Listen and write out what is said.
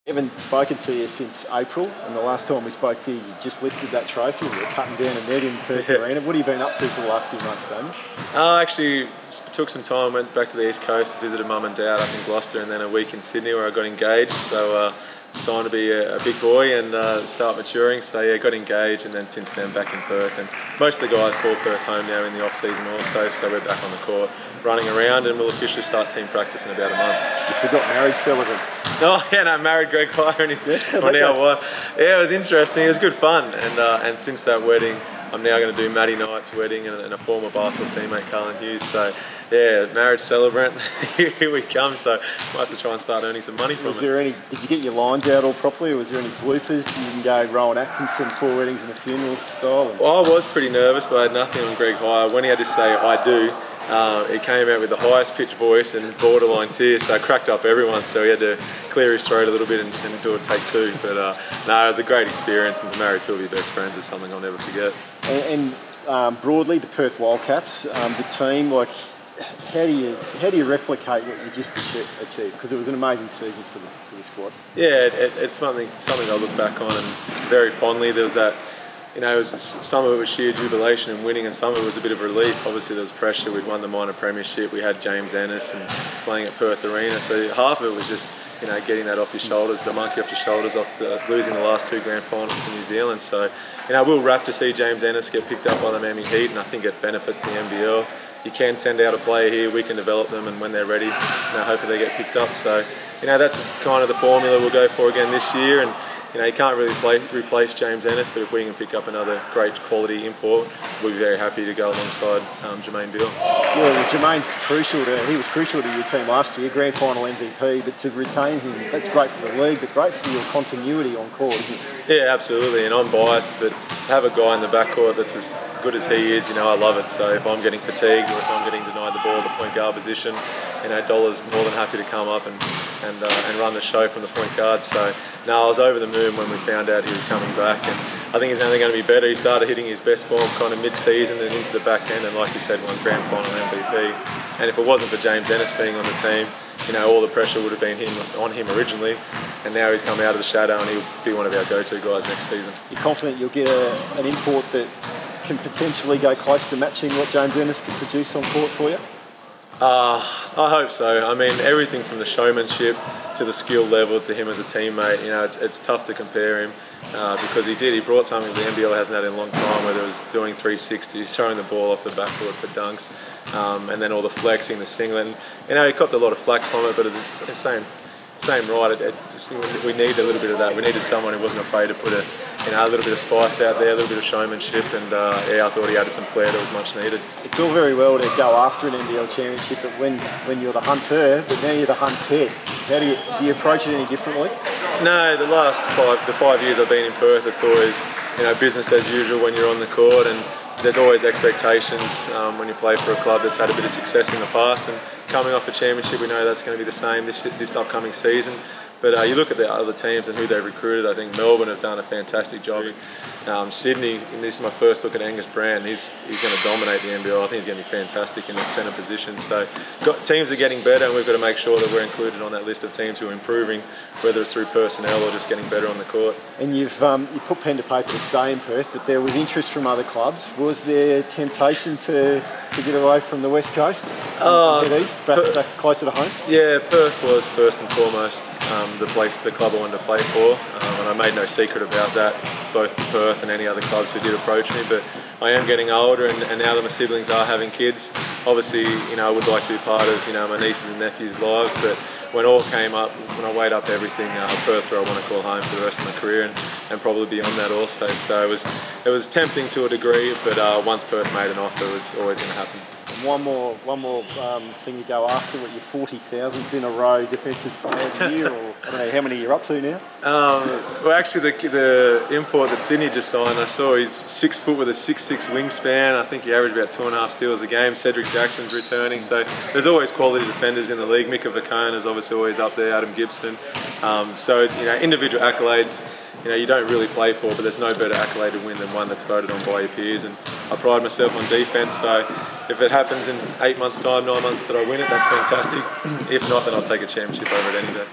Haven't spoken to you since April, and the last time we spoke to you, you just lifted that trophy. You were cutting down a net in Perth Arena. What have you been up to for the last few months, Damian? I actually took some time, went back to the East Coast, visited Mum and Dad up in Gloucester, and then a week in Sydney where I got engaged. So it's time to be a big boy and start maturing. So yeah, got engaged, and then since then back in Perth. And most of the guys call Perth home now in the off season also. So we're back on the court, running around, and we'll officially start team practice in about a month. You forgot marriage celebrant. Oh yeah, no, married Greg Pye and his now wife. Yeah, it was interesting. It was good fun, and since that wedding, I'm now going to do Maddie Knight's wedding and a former basketball teammate, Carlin Hughes. So yeah, marriage celebrant. Here we come. So we'll have to try and start earning some money from it. Did you get your lines out all properly, or was there any bloopers? You didn't go Rowan Atkinson, 4 weddings and a funeral style? Well, I was pretty nervous, but I had nothing on Greg High. When he had to say "I do," he came out with the highest pitched voice and borderline tears, so I cracked up everyone. So he had to clear his throat a little bit and do a take 2. But no, it was a great experience, and to marry 2 of your best friends is something I'll never forget. And broadly, the Perth Wildcats, the team, like, how do you replicate what you just achieved? Because it was an amazing season for the squad. Yeah, it's something I look back on and very fondly. There was that. You know, some of it was sheer jubilation and winning, and some of it was a bit of relief. Obviously, there was pressure. We'd won the minor premiership. We had James Ennis and playing at Perth Arena. So half of it was just, you know, getting that off your shoulders, the monkey off your shoulders, losing the last 2 grand finals to New Zealand. So, you know, we'll wrap to see James Ennis get picked up by the Miami Heat, and I think it benefits the NBL. You can send out a player here, we can develop them, and when they're ready, you know, hopefully they get picked up. So, you know, that's kind of the formula we'll go for again this year. And you know, you can't really replace James Ennis, but if we can pick up another great quality import, we'll be very happy to go alongside Jermaine Beal. Yeah, well, Jermaine's crucial. He was crucial to your team last year, grand final MVP, but to retain him, that's great for the league, but great for your continuity on court, isn't it? Yeah, absolutely, and I'm biased, but to have a guy in the backcourt that's as good as he is, you know, I love it. So if I'm getting fatigued or if I'm getting denied the ball at the point guard position, you know, Dollar's more than happy to come up and run the show from the point guard. So no, I was over the moon when we found out he was coming back, and I think he's only going to be better. He started hitting his best form kind of mid-season and into the back end, and like you said, won grand final MVP. And if it wasn't for James Ennis being on the team, you know, all the pressure would have been on him originally, and now he's come out of the shadow and he'll be one of our go-to guys next season. You're confident you'll get an import that can potentially go close to matching what James Ennis can produce on court for you? I hope so. I mean, everything from the showmanship to the skill level to him as a teammate, you know, it's tough to compare him because he brought something the NBL hasn't had in a long time, whether it was doing 360s, throwing the ball off the backboard for dunks, and then all the flexing, the singlet. And, you know, he copped a lot of flack from it, but it's the same right. We needed a little bit of that. We needed someone who wasn't afraid to put a little bit of spice out there, a little bit of showmanship, and yeah, I thought he added some flair that was much needed. It's all very well to go after an NBL championship, but when you're the hunter, but now you're the hunted, how do you approach it any differently? No, the 5 years I've been in Perth, it's always, you know, business as usual when you're on the court, and there's always expectations when you play for a club that's had a bit of success in the past, and coming off a championship, we know that's going to be the same this upcoming season. But you look at the other teams and who they've recruited. I think Melbourne have done a fantastic job. Sydney, and this is my first look at Angus Brown, he's going to dominate the NBL. I think he's going to be fantastic in that centre position. So teams are getting better, and we've got to make sure that we're included on that list of teams who are improving, whether it's through personnel or just getting better on the court. And you put pen to paper to stay in Perth, but there was interest from other clubs. Was there temptation to get away from the West Coast and head east, back closer to home? Yeah, Perth was first and foremost the club I wanted to play for, and I made no secret about that, both to Perth and any other clubs who did approach me. But I am getting older, and now that my siblings are having kids, obviously, you know, I would like to be part of, you know, my nieces and nephews' lives. But when all came up, when I weighed up everything, Perth's where I want to call home for the rest of my career, and probably beyond that also. So it was tempting to a degree, but once Perth made an offer, it was always going to happen. One more thing you go after, what, your 40,000th in a row defensive player of the year, or I don't know how many you're up to now? Well, actually, the import that Sydney just signed, I saw he's 6 foot with a 6'6" wingspan. I think he averaged about 2.5 steals a game. Cedric Jackson's returning, so there's always quality defenders in the league. Mika Vakona's obviously always up there. Adam Gibson. So you know, individual accolades, you know, you don't really play for, but there's no better accolade to win than one that's voted on by your peers. And I pride myself on defence, so if it happens in 8 months' time, 9 months that I win it, that's fantastic. If not, then I'll take a championship over it any day.